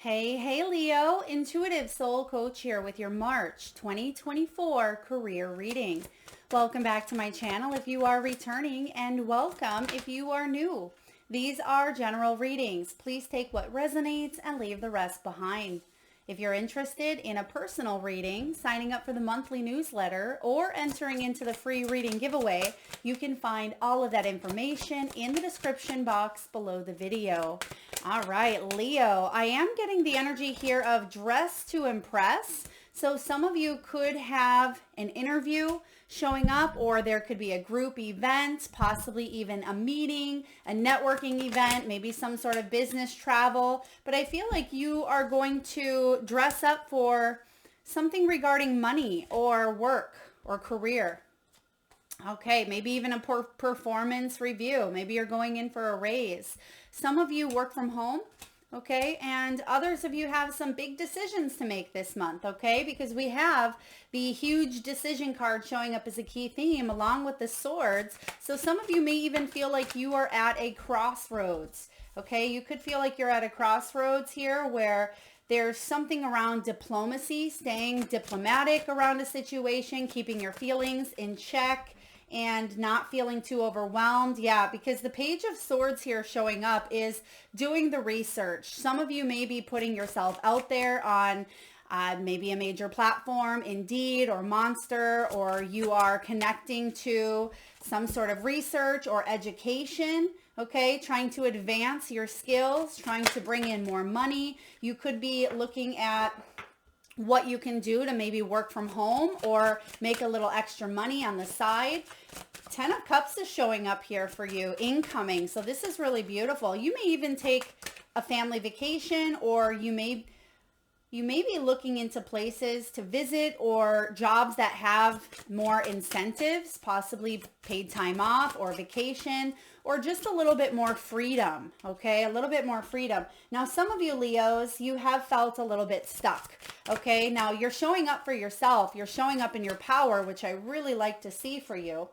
Hey, Leo, Intuitive Soul Coach here with your March 2024 career reading. Welcome back to my channel if you are returning, and welcome if you are new. These are general readings. Please take what resonates and leave the rest behind. If you're interested in a personal reading, signing up for the monthly newsletter, or entering into the free reading giveaway, you can find all of that information in the description box below the video. All right, Leo, I am getting the energy here of dress to impress. So some of you could have an interview showing up, or there could be a group event, possibly even a meeting, a networking event, maybe some sort of business travel. But I feel like you are going to dress up for something regarding money or work or career. Okay, maybe even a performance review. Maybe you're going in for a raise. Some of you work from home. Okay, and others of you have some big decisions to make this month, okay? Because we have the huge decision card showing up as a key theme along with the swords. So some of you may even feel like you are at a crossroads, okay? You could feel like you're at a crossroads here where there's something around diplomacy, staying diplomatic around a situation, keeping your feelings in check, and not feeling too overwhelmed. Yeah, because the Page of Swords here showing up is doing the research. Some of you may be putting yourself out there on maybe a major platform, Indeed or Monster, or you are connecting to some sort of research or education. Okay, trying to advance your skills, trying to bring in more money. You could be looking at what you can do to maybe work from home or make a little extra money on the side. 10 of Cups is showing up here for you, incoming. So this is really beautiful. You may even take a family vacation, or you may be looking into places to visit or jobs that have more incentives, possibly paid time off or vacation, or just a little bit more freedom, okay? A little bit more freedom. Now, some of you Leos, you have felt a little bit stuck, okay? Now, you're showing up for yourself. You're showing up in your power, which I really like to see for you.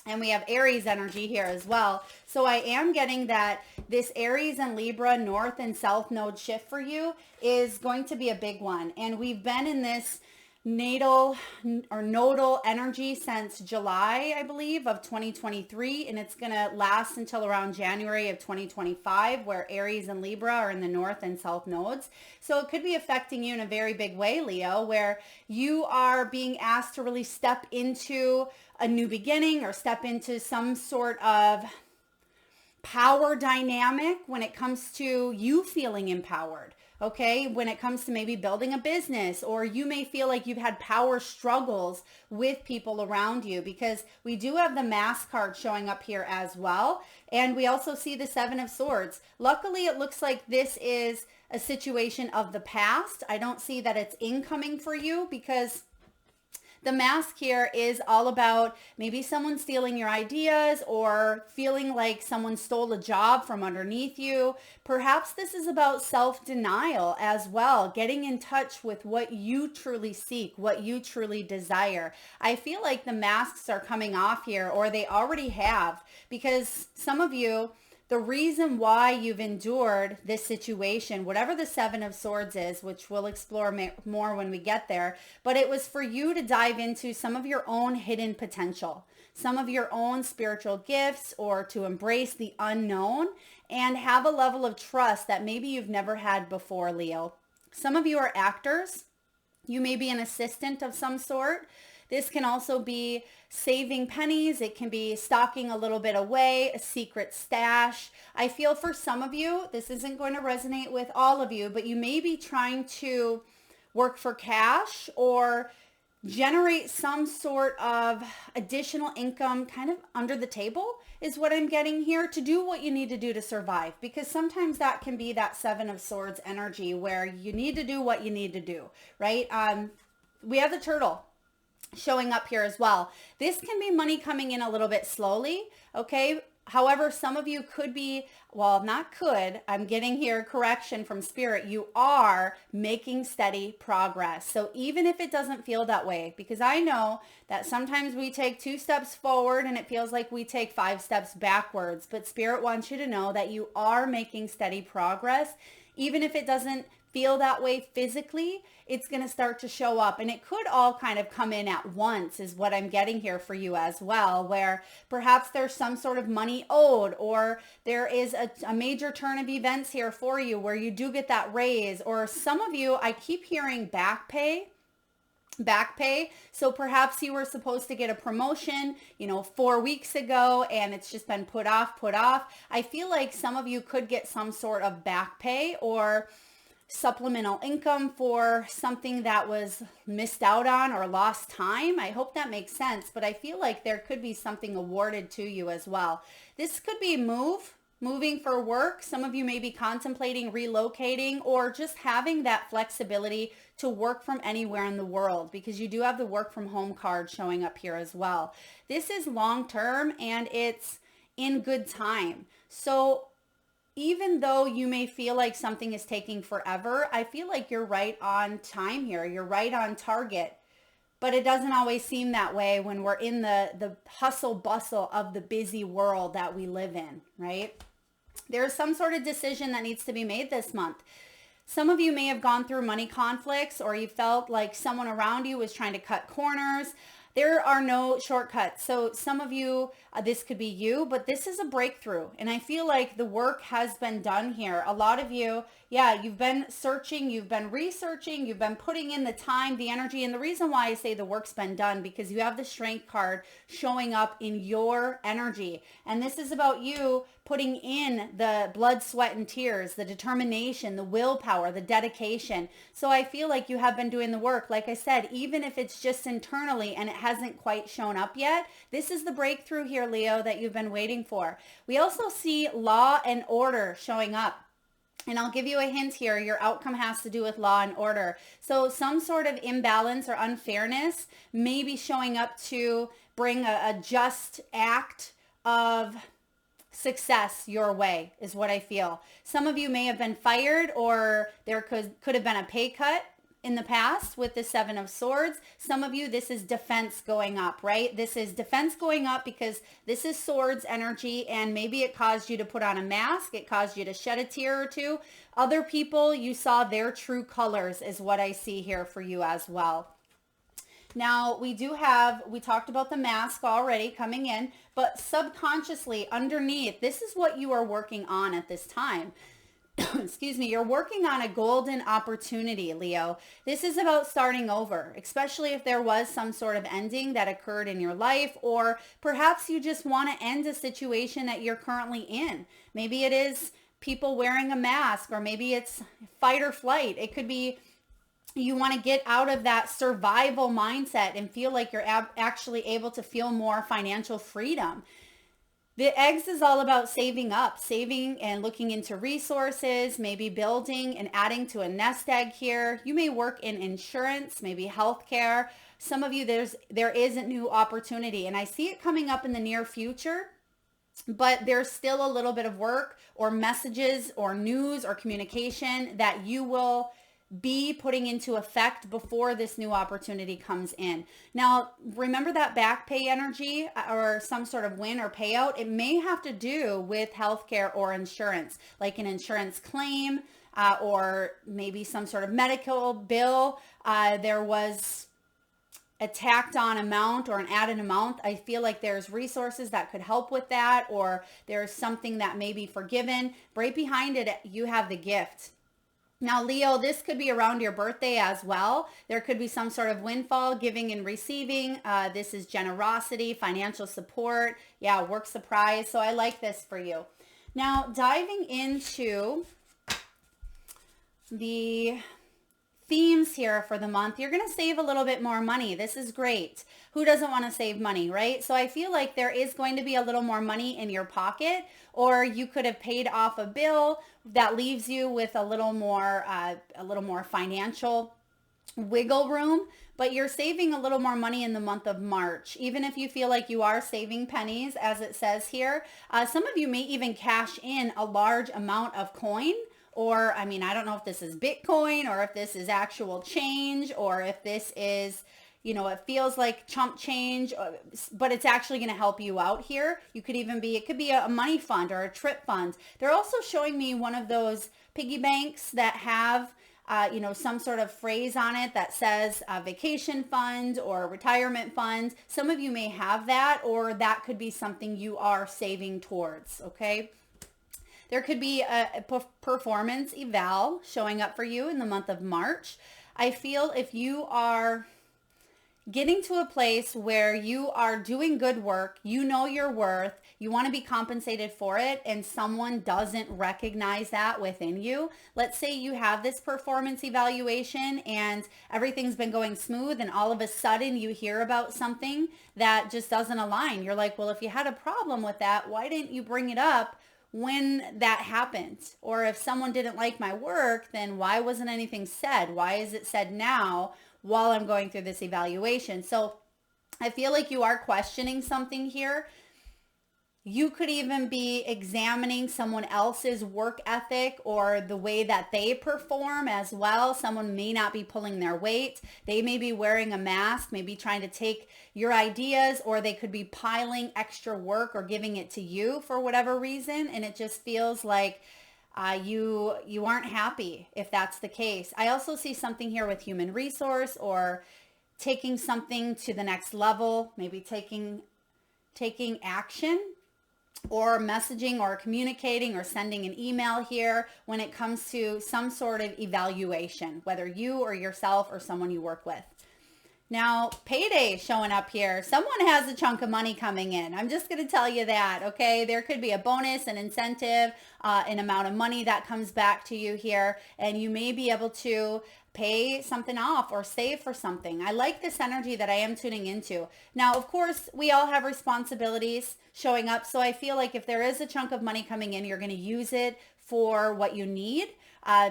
And we have Aries energy here as well. So I am getting that this Aries and Libra North and South node shift for you is going to be a big one. And we've been in this natal or nodal energy since July, I believe, of 2023. And it's going to last until around January of 2025, where Aries and Libra are in the North and South nodes. So it could be affecting you in a very big way, Leo, where you are being asked to really step into a new beginning or step into some sort of power dynamic when it comes to you feeling empowered. Okay, when it comes to maybe building a business, or you may feel like you've had power struggles with people around you, because we do have the Mask card showing up here as well. And we also see the Seven of Swords. Luckily, it looks like this is a situation of the past. I don't see that it's incoming for you, because the Mask here is all about maybe someone stealing your ideas or feeling like someone stole a job from underneath you. Perhaps this is about self-denial as well, getting in touch with what you truly seek, what you truly desire. I feel like the masks are coming off here, or they already have, because some of you, the reason why you've endured this situation, whatever the Seven of Swords is, which we'll explore more when we get there, but it was for you to dive into some of your own hidden potential, some of your own spiritual gifts, or to embrace the unknown and have a level of trust that maybe you've never had before, Leo. Some of you are actors. You may be an assistant of some sort. This can also be saving pennies. It can be stocking a little bit away, a secret stash. I feel for some of you, this isn't going to resonate with all of you, but you may be trying to work for cash or generate some sort of additional income kind of under the table is what I'm getting here, to do what you need to do to survive, because sometimes that can be that Seven of Swords energy where you need to do what you need to do, right? We have the Turtle showing up here as well. This can be money coming in a little bit slowly, okay? However, some of you could be, well, not could, I'm getting here correction from Spirit, you are making steady progress. So even if it doesn't feel that way, because I know that sometimes we take 2 steps forward and it feels like we take 5 steps backwards, but Spirit wants you to know that you are making steady progress, even if it doesn't feel that way physically, it's going to start to show up. And it could all kind of come in at once is what I'm getting here for you as well, where perhaps there's some sort of money owed, or there is a major turn of events here for you where you do get that raise, or some of you, I keep hearing back pay. So perhaps you were supposed to get a promotion, 4 weeks ago, and it's just been put off. I feel like some of you could get some sort of back pay or supplemental income for something that was missed out on or lost time. I hope that makes sense, but I feel like there could be something awarded to you as well. This could be moving for work. Some of you may be contemplating relocating or just having that flexibility to work from anywhere in the world, because you do have the work from home card showing up here as well. This is long term and it's in good time. So even though you may feel like something is taking forever, I feel like you're right on time here. You're right on target. But it doesn't always seem that way when we're in the hustle bustle of the busy world that we live in, right? There's some sort of decision that needs to be made this month. Some of you may have gone through money conflicts, or you felt like someone around you was trying to cut corners. There are no shortcuts. So some of you, this could be you, but this is a breakthrough. And I feel like the work has been done here. A lot of you, you've been searching, you've been researching, you've been putting in the time, the energy. And the reason why I say the work's been done, because you have the strength card showing up in your energy. And this is about you putting in the blood, sweat, and tears, the determination, the willpower, the dedication. So I feel like you have been doing the work. Like I said, even if it's just internally and it hasn't quite shown up yet, this is the breakthrough here, Leo, that you've been waiting for. We also see law and order showing up. And I'll give you a hint here. Your outcome has to do with law and order. So some sort of imbalance or unfairness may be showing up to bring a just act of success your way, is what I feel. Some of you may have been fired, or there could have been a pay cut in the past with the Seven of Swords. Some of you, this is defense going up, right? This is defense going up because this is swords energy, and maybe it caused you to put on a mask. It caused you to shed a tear or two. Other people, you saw their true colors, is what I see here for you as well. Now, we talked about the mask already coming in, but subconsciously underneath, this is what you are working on at this time. Excuse me, you're working on a golden opportunity, Leo. This is about starting over, especially if there was some sort of ending that occurred in your life, or perhaps you just want to end a situation that you're currently in. Maybe it is people wearing a mask, or maybe it's fight or flight. It could be you want to get out of that survival mindset and feel like you're actually able to feel more financial freedom. The eggs is all about saving up, saving and looking into resources, maybe building and adding to a nest egg here. You may work in insurance, maybe healthcare. Some of you, there is a new opportunity, and I see it coming up in the near future, but there's still a little bit of work or messages or news or communication that you will be putting into effect before this new opportunity comes in. Now, remember that back pay energy or some sort of win or payout, it may have to do with healthcare or insurance, like an insurance claim or maybe some sort of medical bill. There was a tacked on amount or an added amount. I feel like there's resources that could help with that, or there's something that may be forgiven. Right behind it, you have the gift. Now, Leo, this could be around your birthday as well. There could be some sort of windfall, giving and receiving. This is generosity, financial support. Yeah, work surprise. So I like this for you. Now, diving into the themes here for the month, you're going to save a little bit more money. This is great. Who doesn't want to save money, right? So I feel like there is going to be a little more money in your pocket, or you could have paid off a bill that leaves you with a little more financial wiggle room, but you're saving a little more money in the month of March. Even if you feel like you are saving pennies, as it says here, some of you may even cash in a large amount of coin. Or, I mean, I don't know if this is Bitcoin or if this is actual change, or if this is, it feels like chump change, but it's actually going to help you out here. It could be a money fund or a trip fund. They're also showing me one of those piggy banks that have some sort of phrase on it that says vacation fund or retirement fund. Some of you may have that, or that could be something you are saving towards, okay? There could be a performance eval showing up for you in the month of March. I feel if you are getting to a place where you are doing good work, you know your worth, you want to be compensated for it, and someone doesn't recognize that within you. Let's say you have this performance evaluation and everything's been going smooth, and all of a sudden you hear about something that just doesn't align. You're like, well, if you had a problem with that, why didn't you bring it up when that happened? Or if someone didn't like my work, then why wasn't anything said? Why is it said now while I'm going through this evaluation? So I feel like you are questioning something here. You could even be examining someone else's work ethic or the way that they perform as well. Someone may not be pulling their weight. They may be wearing a mask, maybe trying to take your ideas, or they could be piling extra work or giving it to you for whatever reason. And it just feels like you aren't happy if that's the case. I also see something here with human resource or taking something to the next level, maybe taking action, or messaging or communicating or sending an email here when it comes to some sort of evaluation, whether you or yourself or someone you work with. Now, payday showing up here. Someone has a chunk of money coming in. I'm just going to tell you that, okay? There could be a bonus, an incentive, an amount of money that comes back to you here, and you may be able to pay something off or save for something. I like this energy that I am tuning into. Now, of course, we all have responsibilities showing up. So I feel like if there is a chunk of money coming in, you're going to use it for what you need,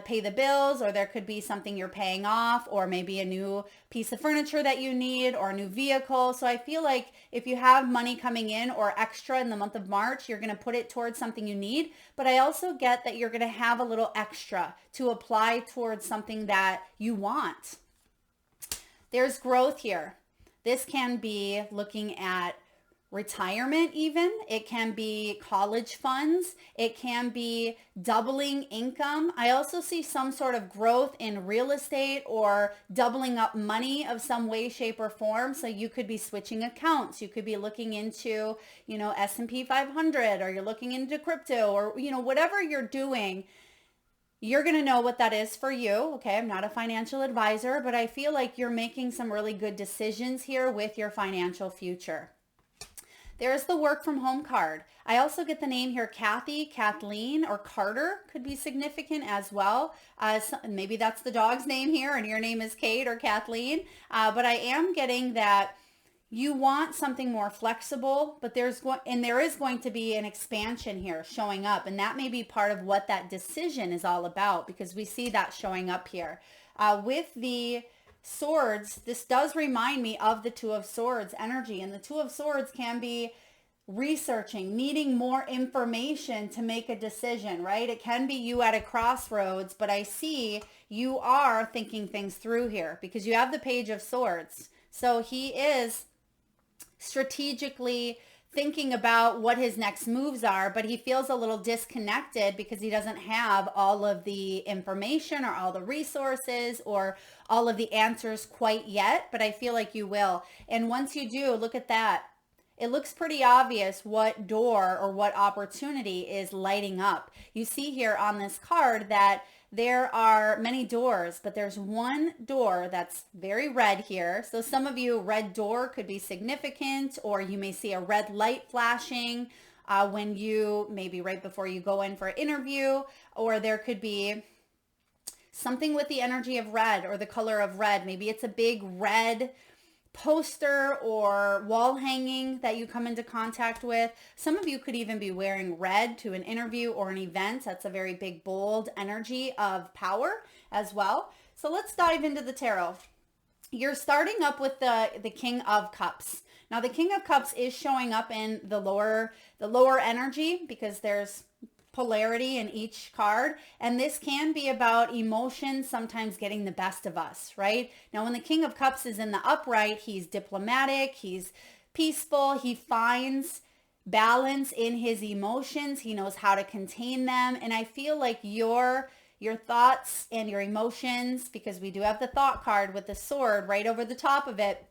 pay the bills, or there could be something you're paying off, or maybe a new piece of furniture that you need, or a new vehicle. So I feel like if you have money coming in or extra in the month of March, you're going to put it towards something you need. But I also get that you're going to have a little extra to apply towards something that you want. There's growth here. This can be looking at retirement even. It can be college funds. It can be doubling income. I also see some sort of growth in real estate or doubling up money of some way, shape, or form. So you could be switching accounts. You could be looking into, S&P 500, or you're looking into crypto, or, whatever you're doing. You're going to know what that is for you. Okay, I'm not a financial advisor, but I feel like you're making some really good decisions here with your financial future. There's the work from home card. I also get the name here, Kathy, Kathleen, or Carter could be significant as well. Maybe that's the dog's name here and your name is Kate or Kathleen. But I am getting that you want something more flexible, but there is going to be an expansion here showing up. And that may be part of what that decision is all about, because we see that showing up here. With the Swords, this does remind me of the Two of Swords energy, and the Two of Swords can be researching, needing more information to make a decision, right? It can be you at a crossroads, but I see you are thinking things through here because you have the Page of Swords. So he is strategically thinking about what his next moves are, but he feels a little disconnected because he doesn't have all of the information or all the resources or all of the answers quite yet, but I feel like you will. And once you do, look at that. It looks pretty obvious what door or what opportunity is lighting up. You see here on this card that there are many doors, but there's one door that's very red here. So some of you, red door could be significant, or you may see a red light flashing when you, maybe right before you go in for an interview, or there could be something with the energy of red or the color of red. Maybe it's a big red poster or wall hanging that you come into contact with. Some of you could even be wearing red to an interview or an event. That's a very big, bold energy of power as well. So let's dive into the tarot. You're starting up with the King of Cups. Now the King of Cups is showing up in the lower energy because there's polarity in each card, and this can be about emotions sometimes getting the best of us, right? Now when the King of Cups is in the upright, he's diplomatic, he's peaceful, he finds balance in his emotions, he knows how to contain them, and I feel like you're your thoughts and your emotions, because we do have the thought card with the sword right over the top of it.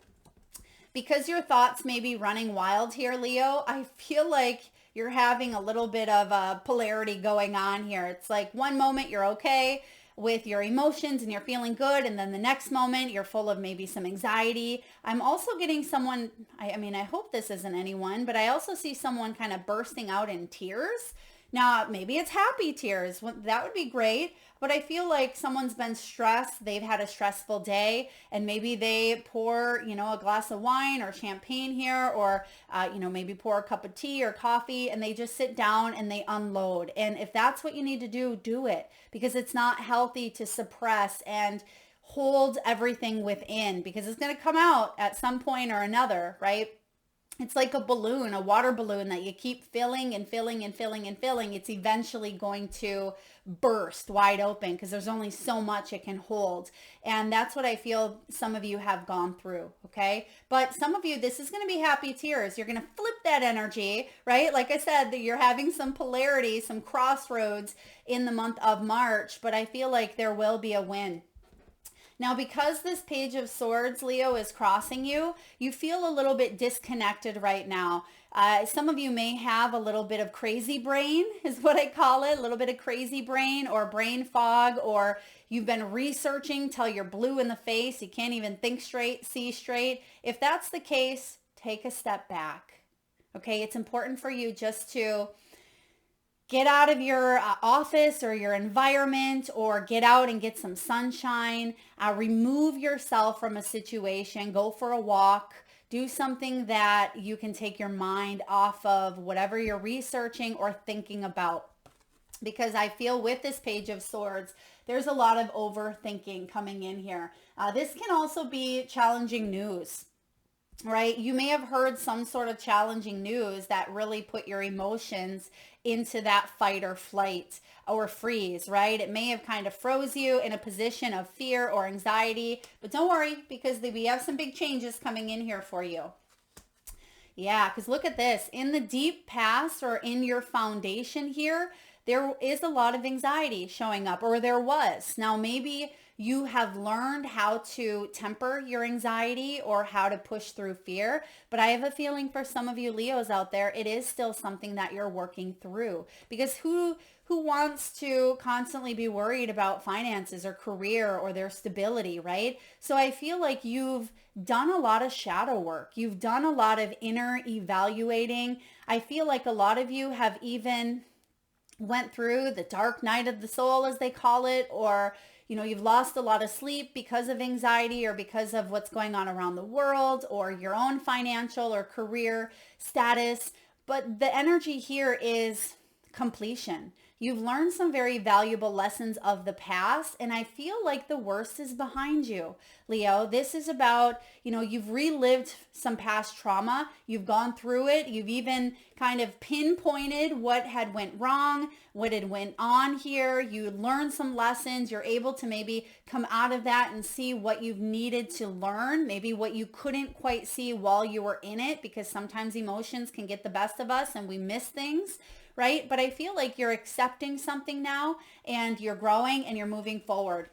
Because your thoughts may be running wild here, Leo, I feel like you're having a little bit of a polarity going on here. It's like one moment you're okay with your emotions and you're feeling good, and then the next moment you're full of maybe some anxiety. I'm also getting someone, I mean, I hope this isn't anyone, but I also see someone kind of bursting out in tears. Now, maybe it's happy tears. That would be great. But I feel like someone's been stressed. They've had a stressful day, and maybe they pour, a glass of wine or champagne here, or, maybe pour a cup of tea or coffee, and they just sit down and they unload. And if that's what you need to do, do it, because it's not healthy to suppress and hold everything within, because it's going to come out at some point or another, right? It's like a balloon, a water balloon that you keep filling and filling and filling and filling. It's eventually going to burst wide open because there's only so much it can hold. And that's what I feel some of you have gone through, okay? But some of you, this is going to be happy tears. You're going to flip that energy, right? Like I said, that you're having some polarity, some crossroads in the month of March, but I feel like there will be a win. Now, because this Page of Swords, Leo, is crossing you, you feel a little bit disconnected right now. Some of you may have a little bit of crazy brain, is what I call it, a little bit of crazy brain or brain fog, or you've been researching till you're blue in the face. You can't even think straight, see straight. If that's the case, take a step back. Okay, it's important for you just to get out of your office or your environment, or get out and get some sunshine. Remove yourself from a situation. Go for a walk. Do something that you can take your mind off of whatever you're researching or thinking about. Because I feel with this Page of Swords, there's a lot of overthinking coming in here. This can also be challenging news. Right? You may have heard some sort of challenging news that really put your emotions into that fight or flight or freeze, right? It may have kind of froze you in a position of fear or anxiety, but don't worry, because we have some big changes coming in here for you. Yeah, because look at this. In the deep past, or in your foundation here, there is a lot of anxiety showing up, or there was. Now, maybe you have learned how to temper your anxiety or how to push through fear. But I have a feeling for some of you Leos out there, it is still something that you're working through. Because who wants to constantly be worried about finances or career or their stability, right? So I feel like you've done a lot of shadow work. You've done a lot of inner evaluating. I feel like a lot of you have even went through the dark night of the soul, as they call it, or you've lost a lot of sleep because of anxiety or because of what's going on around the world or your own financial or career status. But the energy here is completion. You've learned some very valuable lessons of the past, and I feel like the worst is behind you, Leo. This is about, you've relived some past trauma. You've gone through it. You've even kind of pinpointed what had went wrong, what had went on here. You learned some lessons. You're able to maybe come out of that and see what you've needed to learn, maybe what you couldn't quite see while you were in it, because sometimes emotions can get the best of us and we miss things. Right? But I feel like you're accepting something now, and you're growing and you're moving forward.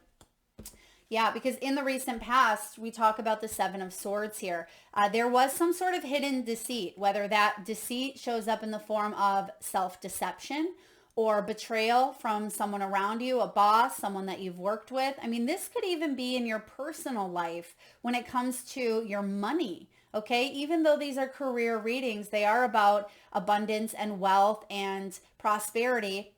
Yeah, because in the recent past, we talk about the Seven of Swords here. There was some sort of hidden deceit, whether that deceit shows up in the form of self-deception or betrayal from someone around you, a boss, someone that you've worked with. I mean, this could even be in your personal life when it comes to your money. Okay, even though these are career readings, they are about abundance and wealth and prosperity.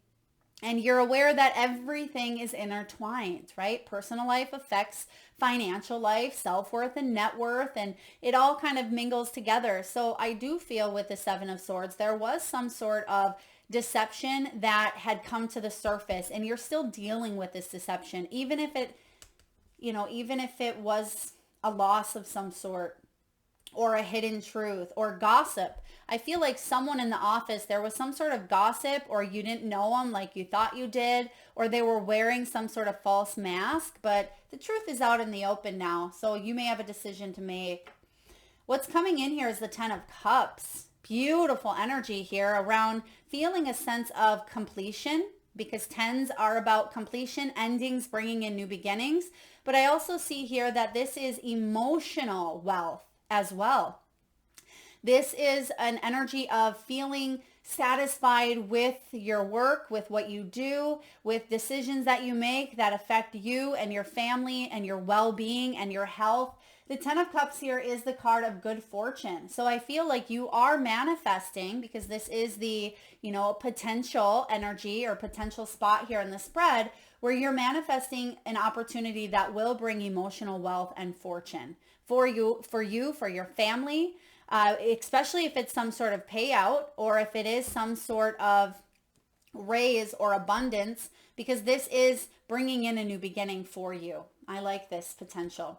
And you're aware that everything is intertwined, right? Personal life affects financial life, self-worth and net worth, and it all kind of mingles together. So I do feel with the Seven of Swords, there was some sort of deception that had come to the surface, and you're still dealing with this deception, even if it was a loss of some sort, or a hidden truth, or gossip. I feel like someone in the office, there was some sort of gossip, or you didn't know them like you thought you did, or they were wearing some sort of false mask, but the truth is out in the open now, so you may have a decision to make. What's coming in here is the Ten of Cups. Beautiful energy here around feeling a sense of completion, because 10s are about completion, endings, bringing in new beginnings. But I also see here that this is emotional wealth as well. This is an energy of feeling satisfied with your work, with what you do, with decisions that you make that affect you and your family and your well-being and your health. The 10 of Cups here is the card of good fortune. So I feel like you are manifesting, because this is the, potential energy or potential spot here in the spread, where you're manifesting an opportunity that will bring emotional wealth and fortune for you, for your family, especially if it's some sort of payout or if it is some sort of raise or abundance, because this is bringing in a new beginning for you. I like this potential.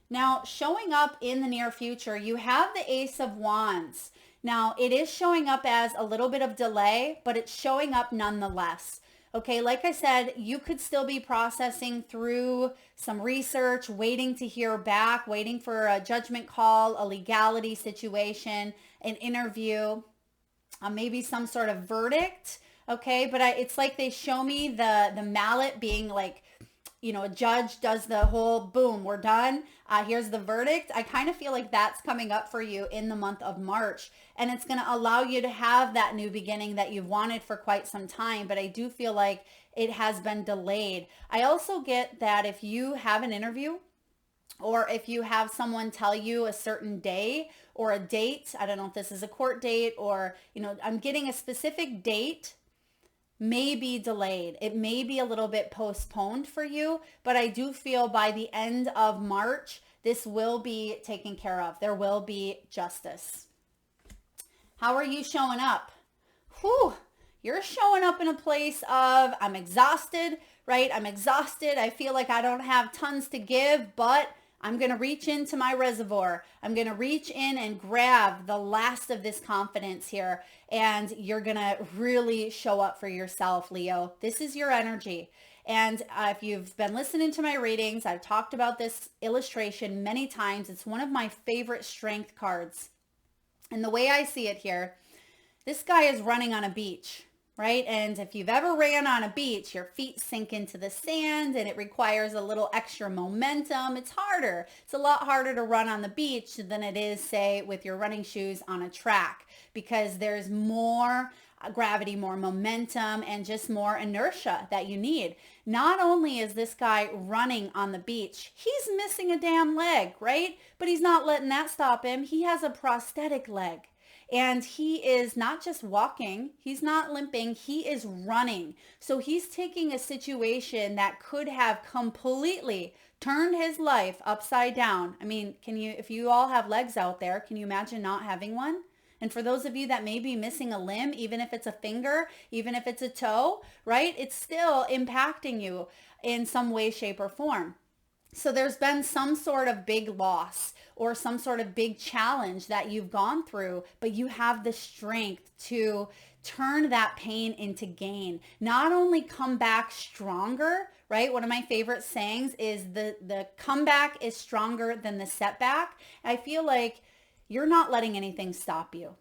Now, showing up in the near future, you have the Ace of Wands. Now, it is showing up as a little bit of delay, but it's showing up nonetheless. Okay, like I said, you could still be processing through some research, waiting to hear back, waiting for a judgment call, a legality situation, an interview, maybe some sort of verdict. Okay, but it's like they show me the mallet being like, a judge does the whole boom, we're done. Here's the verdict. I kind of feel like that's coming up for you in the month of March. And it's going to allow you to have that new beginning that you've wanted for quite some time. But I do feel like it has been delayed. I also get that if you have an interview, or if you have someone tell you a certain day or a date, I don't know if this is a court date or, I'm getting a specific date, may be delayed. It may be a little bit postponed for you, but I do feel by the end of March, this will be taken care of. There will be justice. How are you showing up? Whew, you're showing up in a place of, I'm exhausted, right? I'm exhausted. I feel like I don't have tons to give, but I'm going to reach into my reservoir. I'm going to reach in and grab the last of this confidence here. And you're going to really show up for yourself, Leo. This is your energy. And if you've been listening to my readings, I've talked about this illustration many times. It's one of my favorite strength cards. And the way I see it here, this guy is running on a beach, right? And if you've ever ran on a beach, your feet sink into the sand and it requires a little extra momentum. It's harder. It's a lot harder to run on the beach than it is, say, with your running shoes on a track, because there's more gravity, more momentum, and just more inertia that you need. Not only is this guy running on the beach, he's missing a damn leg, right? But he's not letting that stop him. He has a prosthetic leg. And he is not just walking, he's not limping, he is running. So he's taking a situation that could have completely turned his life upside down. I mean, if you all have legs out there, can you imagine not having one? And for those of you that may be missing a limb, even if it's a finger, even if it's a toe, right? It's still impacting you in some way, shape, or form. So there's been some sort of big loss or some sort of big challenge that you've gone through, but you have the strength to turn that pain into gain. Not only come back stronger, right? One of my favorite sayings is the comeback is stronger than the setback. I feel like you're not letting anything stop you.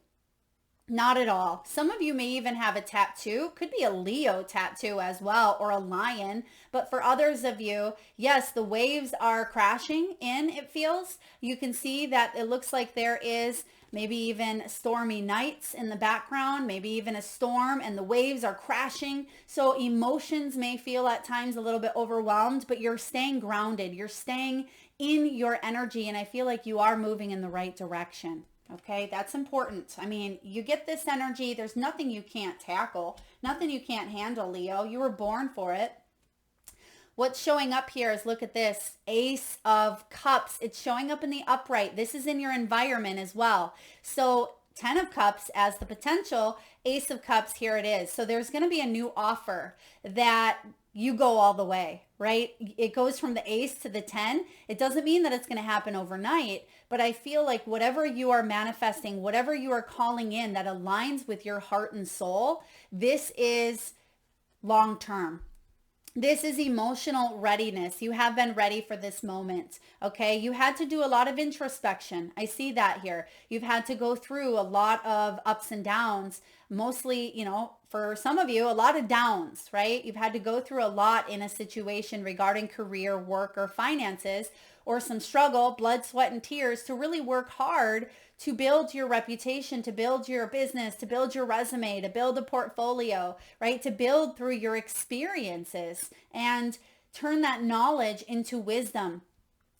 Not at all. Some of you may even have a tattoo. Could be a Leo tattoo as well, or a lion. But for others of you, yes, the waves are crashing in, it feels. You can see that it looks like there is maybe even stormy nights in the background, maybe even a storm, and the waves are crashing. So emotions may feel at times a little bit overwhelmed, but you're staying grounded. You're staying in your energy, and I feel like you are moving in the right direction. Okay, that's important. I mean, you get this energy. There's nothing you can't tackle, nothing you can't handle, Leo. You were born for it. What's showing up here is, look at this, Ace of Cups. It's showing up in the upright. This is in your environment as well. So 10 of Cups as the potential, Ace of Cups, here it is. So there's going to be a new offer that you go all the way, right? It goes from the ace to the 10. It doesn't mean that it's going to happen overnight, but I feel like whatever you are manifesting, whatever you are calling in that aligns with your heart and soul, this is long term. This is emotional readiness. You have been ready for this moment, okay? You had to do a lot of introspection. I see that here. You've had to go through a lot of ups and downs, mostly, for some of you, a lot of downs, right? You've had to go through a lot in a situation regarding career, work, or finances, or some struggle, blood, sweat, and tears to really work hard to build your reputation, to build your business, to build your resume, to build a portfolio, right? To build through your experiences and turn that knowledge into wisdom.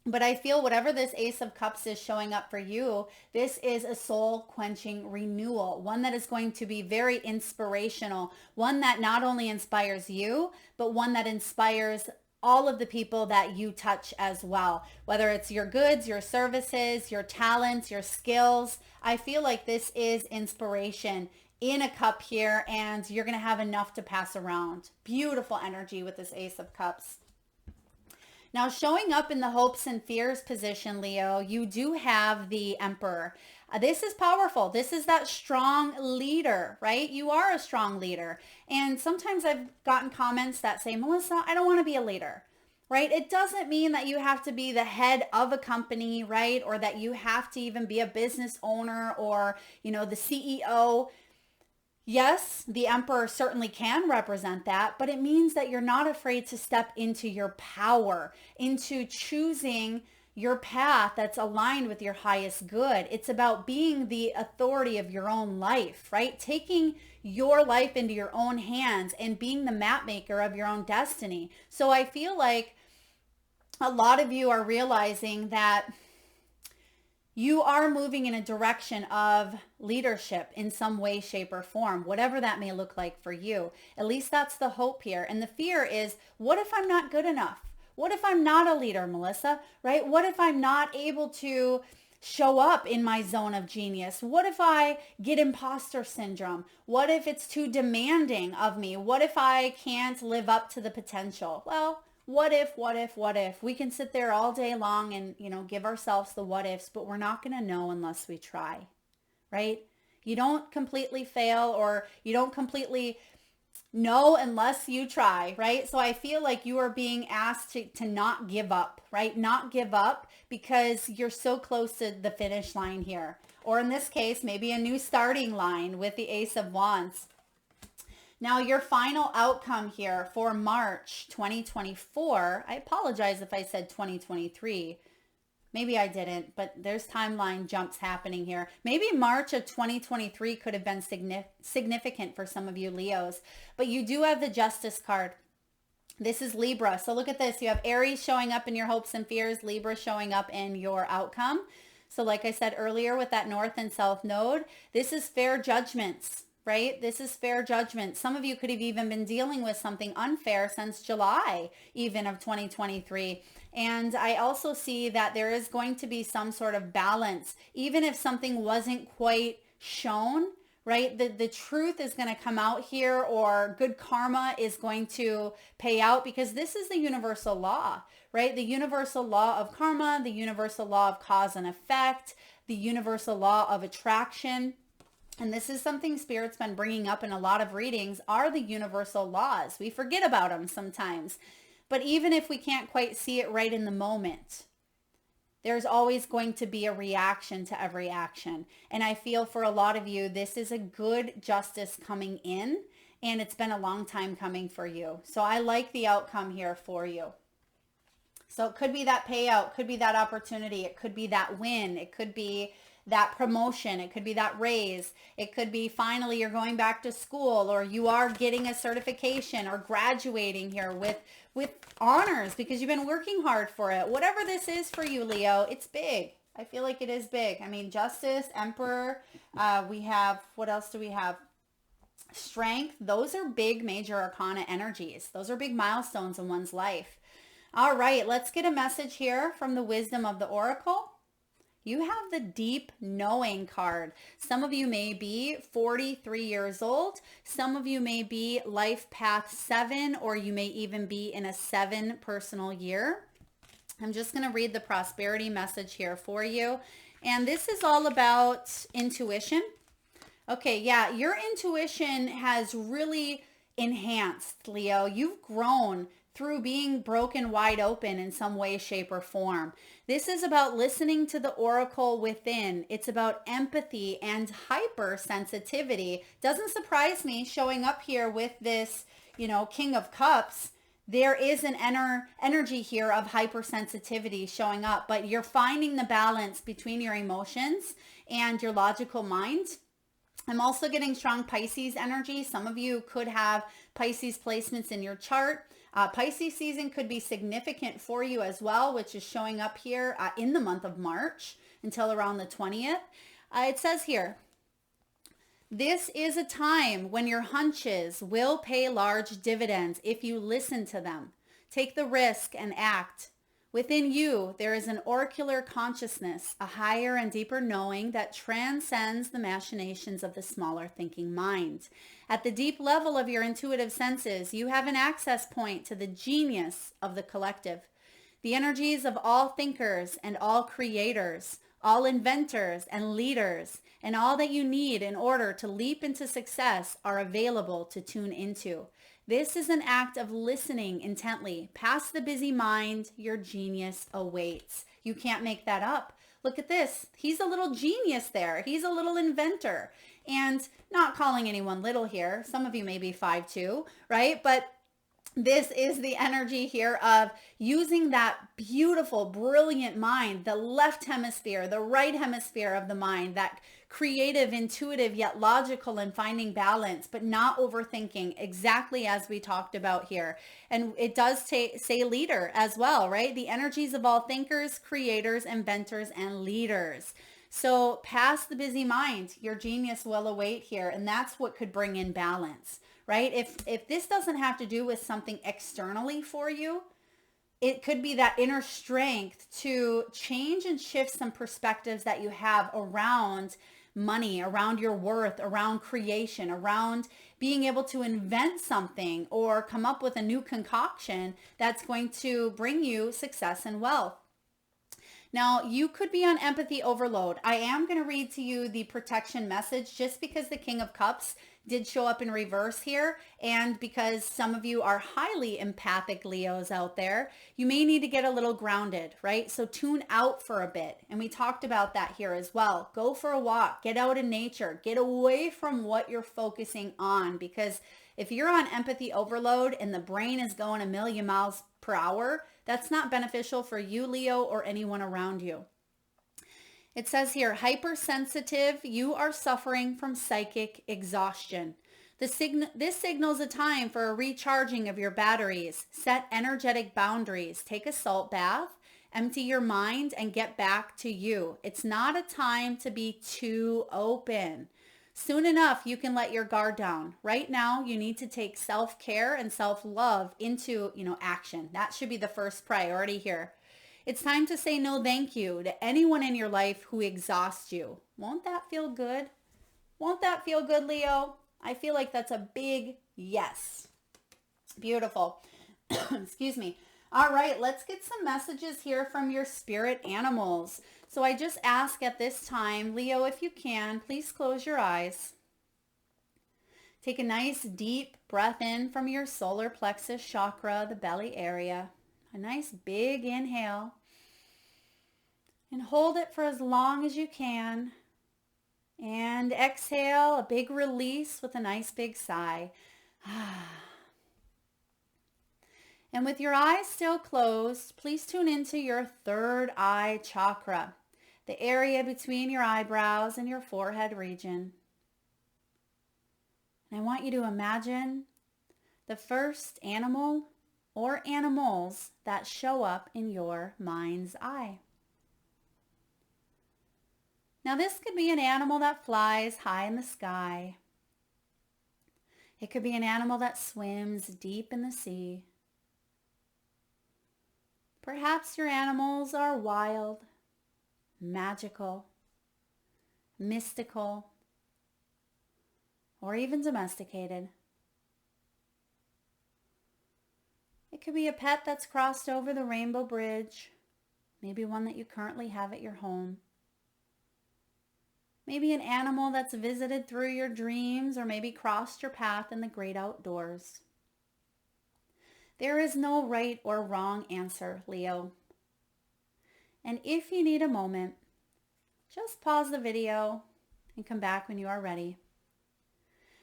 But I feel whatever this Ace of Cups is showing up for you, this is a soul quenching renewal, one that is going to be very inspirational, one that not only inspires you, but one that inspires all of the people that you touch as well, whether it's your goods, your services, your talents, your skills. I feel like this is inspiration in a cup here, and you're going to have enough to pass around. Beautiful energy with this Ace of Cups. Now, showing up in the hopes and fears position, Leo, you do have the Emperor. This is powerful. This is that strong leader, right? You are a strong leader. And sometimes I've gotten comments that say, Melissa, I don't want to be a leader, right? It doesn't mean that you have to be the head of a company, right? Or that you have to even be a business owner or, the CEO. Yes, the Emperor certainly can represent that, but it means that you're not afraid to step into your power, into choosing your path that's aligned with your highest good. It's about being the authority of your own life, right? Taking your life into your own hands and being the map maker of your own destiny. So I feel like a lot of you are realizing that you are moving in a direction of leadership in some way, shape, or form, whatever that may look like for you. At least that's the hope here. And the fear is, what if I'm not good enough? What if I'm not a leader, Melissa, right? What if I'm not able to show up in my zone of genius? What if I get imposter syndrome? What if it's too demanding of me? What if I can't live up to the potential? Well, what if? We can sit there all day long and, give ourselves the what ifs, but we're not going to know unless we try, right? You don't completely fail, or you don't completely know unless you try, right? So I feel like you are being asked to not give up, right? Not give up because you're so close to the finish line here. Or in this case, maybe a new starting line with the Ace of Wands. Now, your final outcome here for March 2024, I apologize if I said 2023. Maybe I didn't, but there's timeline jumps happening here. Maybe March of 2023 could have been significant for some of you Leos, but you do have the Justice card. This is Libra. So look at this. You have Aries showing up in your hopes and fears, Libra showing up in your outcome. So like I said earlier with that North and South node, this is fair judgments. Right? This is fair judgment. Some of you could have even been dealing with something unfair since July, even of 2023. And I also see that there is going to be some sort of balance, even if something wasn't quite shown, right? The truth is going to come out here, or good karma is going to pay out, because this is the universal law, right? The universal law of karma, the universal law of cause and effect, the universal law of attraction. And this is something Spirit's been bringing up in a lot of readings, are the universal laws. We forget about them sometimes. But even if we can't quite see it right in the moment, there's always going to be a reaction to every action. And I feel for a lot of you, this is a good justice coming in, and it's been a long time coming for you. So I like the outcome here for you. So it could be that payout, could be that opportunity, it could be that win, it could be that promotion, it could be that raise, it could be finally you're going back to school, or you are getting a certification or graduating here with honors because you've been working hard for it. Whatever this is for you, Leo, it's big. I feel like it is big. I mean, Justice, Emperor, we have, what else do we have? Strength. Those are big major arcana energies. Those are big milestones in one's life. All right, let's get a message here from the Wisdom of the Oracle. You have the Deep Knowing card. Some of you may be 43 years old. Some of you may be life path 7, or you may even be in a 7 personal year. I'm just going to read the prosperity message here for you. And this is all about intuition. Okay, yeah, your intuition has really enhanced, Leo. You've grown through being broken wide open in some way, shape, or form. This is about listening to the oracle within. It's about empathy and hypersensitivity. Doesn't surprise me showing up here with this, King of Cups. There is an energy here of hypersensitivity showing up, but you're finding the balance between your emotions and your logical mind. I'm also getting strong Pisces energy. Some of you could have Pisces placements in your chart. Pisces season could be significant for you as well, which is showing up here in the month of March until around the 20th. It says here, this is a time when your hunches will pay large dividends if you listen to them. Take the risk and act. Within you, there is an oracular consciousness, a higher and deeper knowing that transcends the machinations of the smaller thinking mind. At the deep level of your intuitive senses, you have an access point to the genius of the collective. The energies of all thinkers and all creators, all inventors and leaders, and all that you need in order to leap into success are available to tune into. This is an act of listening intently. Past the busy mind, your genius awaits. You can't make that up. Look at this. He's a little genius there. He's a little inventor. And not calling anyone little here. Some of you may be 5'2", right? But this is the energy here of using that beautiful, brilliant mind, the left hemisphere, the right hemisphere of the mind, that creative, intuitive, yet logical, and finding balance, but not overthinking, exactly as we talked about here. And it does say leader as well, right? The energies of all thinkers, creators, inventors, and leaders. So past the busy mind, your genius will await here. And that's what could bring in balance, right? If this doesn't have to do with something externally for you, it could be that inner strength to change and shift some perspectives that you have around money, around your worth, around creation, around being able to invent something or come up with a new concoction that's going to bring you success and wealth. Now, you could be on empathy overload. I am going to read to you the protection message just because the King of Cups did show up in reverse here, and because some of you are highly empathic Leos out there, you may need to get a little grounded, right? So tune out for a bit. And we talked about that here as well. Go for a walk, get out in nature, get away from what you're focusing on, because if you're on empathy overload and the brain is going a million miles per hour, that's not beneficial for you, Leo, or anyone around you. It says here, hypersensitive, you are suffering from psychic exhaustion. This signals a time for a recharging of your batteries. Set energetic boundaries. Take a salt bath, empty your mind, and get back to you. It's not a time to be too open. Soon enough, you can let your guard down. Right now, you need to take self-care and self-love into, action. That should be the first priority here. It's time to say no thank you to anyone in your life who exhausts you. Won't that feel good? Won't that feel good, Leo? I feel like that's a big yes. Beautiful. Excuse me. All right, let's get some messages here from your spirit animals. So I just ask at this time, Leo, if you can, please close your eyes. Take a nice deep breath in from your solar plexus chakra, the belly area. A nice big inhale. And hold it for as long as you can. And exhale, a big release with a nice big sigh. And with your eyes still closed, please tune into your third eye chakra, the area between your eyebrows and your forehead region. And I want you to imagine the first animal or animals that show up in your mind's eye. Now this could be an animal that flies high in the sky. It could be an animal that swims deep in the sea. Perhaps your animals are wild, magical, mystical, or even domesticated. It could be a pet that's crossed over the rainbow bridge, maybe one that you currently have at your home. Maybe an animal that's visited through your dreams or maybe crossed your path in the great outdoors. There is no right or wrong answer, Leo. And if you need a moment, just pause the video and come back when you are ready.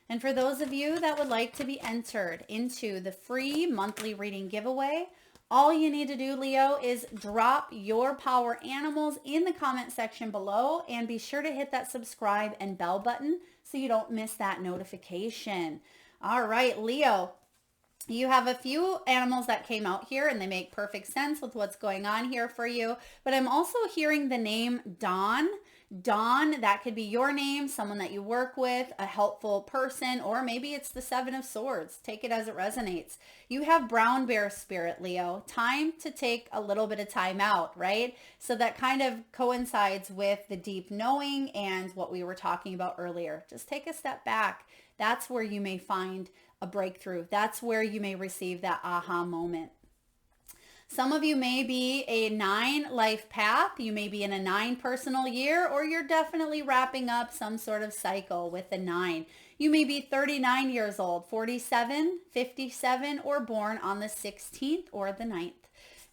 And for those of you that would like to be entered into the free monthly reading giveaway, all you need to do, Leo, is drop your power animals in the comment section below and be sure to hit that subscribe and bell button so you don't miss that notification. All right, Leo, you have a few animals that came out here and they make perfect sense with what's going on here for you. But I'm also hearing the name Dawn. Dawn, that could be your name, someone that you work with, a helpful person, or maybe it's the Seven of Swords. Take it as it resonates. You have brown bear spirit, Leo. Time to take a little bit of time out, right? So that kind of coincides with the deep knowing and what we were talking about earlier. Just take a step back. That's where you may find a breakthrough. That's where you may receive that aha moment. Some of you may be a 9 life path. You may be in a 9 personal year, or you're definitely wrapping up some sort of cycle with the 9. You may be 39 years old, 47, 57, or born on the 16th or the 9th.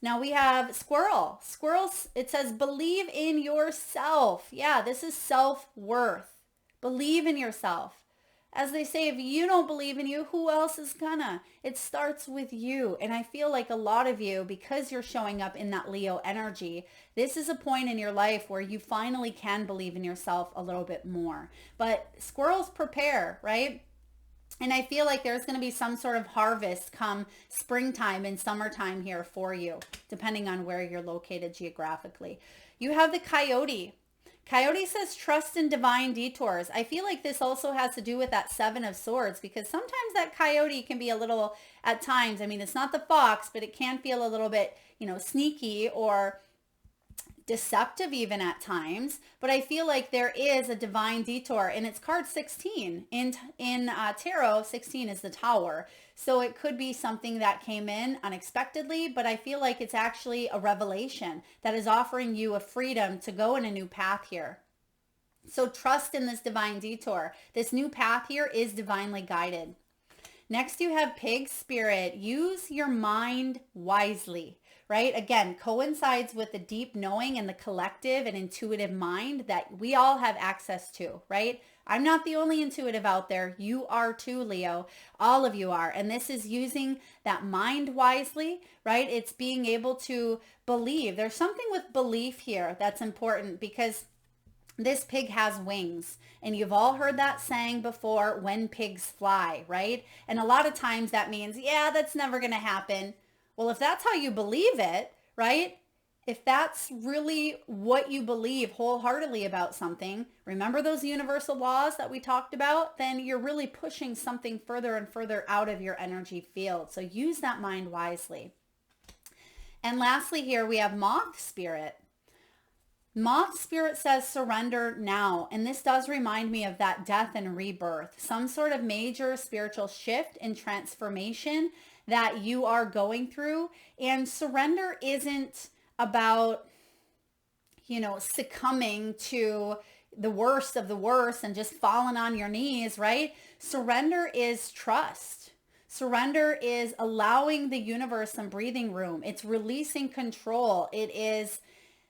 Now we have squirrel. Squirrels, it says believe in yourself. Yeah, this is self-worth. Believe in yourself. As they say, if you don't believe in you, who else is gonna? It starts with you. And I feel like a lot of you, because you're showing up in that Leo energy, this is a point in your life where you finally can believe in yourself a little bit more. But squirrels prepare, right? And I feel like there's going to be some sort of harvest come springtime and summertime here for you, depending on where you're located geographically. You have the coyote. Coyote says trust in divine detours. I feel like this also has to do with that Seven of Swords, because sometimes that coyote can be a little, at times, I mean, it's not the fox, but it can feel a little bit, sneaky or deceptive even at times. But I feel like there is a divine detour, and it's card 16. In tarot, 16 is the Tower. So it could be something that came in unexpectedly, but I feel like it's actually a revelation that is offering you a freedom to go in a new path here. So trust in this divine detour. This new path here is divinely guided. Next, you have pig spirit. Use your mind wisely, right? Again, coincides with the deep knowing and the collective and intuitive mind that we all have access to, right? I'm not the only intuitive out there. You are too, Leo. All of you are. And this is using that mind wisely, right? It's being able to believe. There's something with belief here that's important, because this pig has wings. And you've all heard that saying before, when pigs fly, right? And a lot of times that means, yeah, that's never going to happen. Well, if that's how you believe it, right? If that's really what you believe wholeheartedly about something, remember those universal laws that we talked about, then you're really pushing something further and further out of your energy field. So use that mind wisely. And lastly here, we have moth spirit. Moth spirit says surrender now. And this does remind me of that death and rebirth, some sort of major spiritual shift and transformation that you are going through. And surrender isn't about, succumbing to the worst of the worst and just falling on your knees, right? Surrender is trust. Surrender is allowing the universe some breathing room. It's releasing control. It is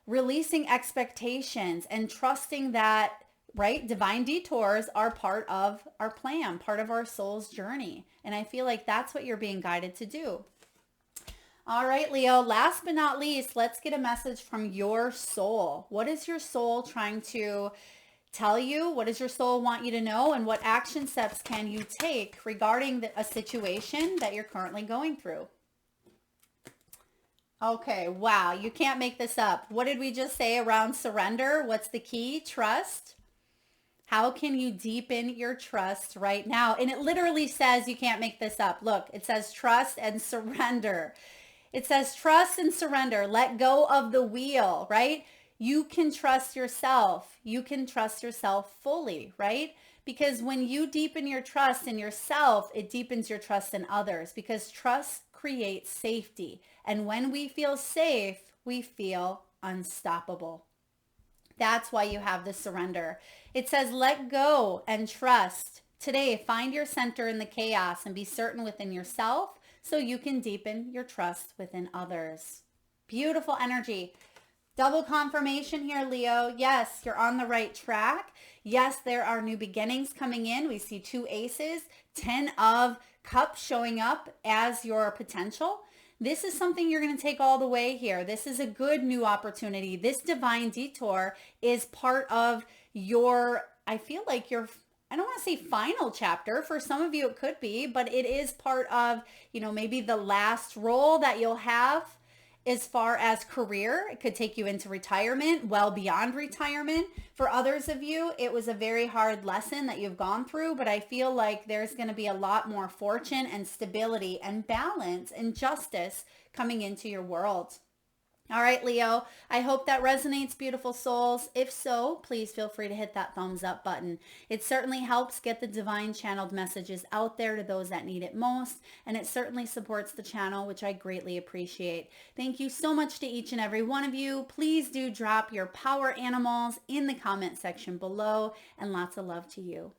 releasing expectations and trusting that, right, divine detours are part of our plan, part of our soul's journey. And I feel like that's what you're being guided to do. All right, Leo, last but not least, let's get a message from your soul. What is your soul trying to tell you? What does your soul want you to know? And what action steps can you take regarding a situation that you're currently going through? Okay, wow, you can't make this up. What did we just say around surrender? What's the key? Trust. How can you deepen your trust right now? And it literally says, you can't make this up. Look, it says trust and surrender. It says trust and surrender. Let go of the wheel, right? You can trust yourself. You can trust yourself fully, right? Because when you deepen your trust in yourself, it deepens your trust in others, because trust creates safety. And when we feel safe, we feel unstoppable. That's why you have the surrender. It says, let go and trust. Today, find your center in the chaos and be certain within yourself. so you can deepen your trust within others. Beautiful energy. Double confirmation here, Leo. Yes, you're on the right track. Yes, there are new beginnings coming in. We see 2 aces, 10 of cups showing up as your potential. This is something you're going to take all the way here. This is a good new opportunity. This divine detour is part of your, I feel like your, I don't want to say final chapter. For some of you it could be, but it is part of, maybe the last role that you'll have as far as career. It could take you into retirement, well beyond retirement. For others of you, it was a very hard lesson that you've gone through, but I feel like there's going to be a lot more fortune and stability and balance and justice coming into your world. All right, Leo, I hope that resonates, beautiful souls. If so, please feel free to hit that thumbs up button. It certainly helps get the divine channeled messages out there to those that need it most, and it certainly supports the channel, which I greatly appreciate. Thank you so much to each and every one of you. Please do drop your power animals in the comment section below, and lots of love to you.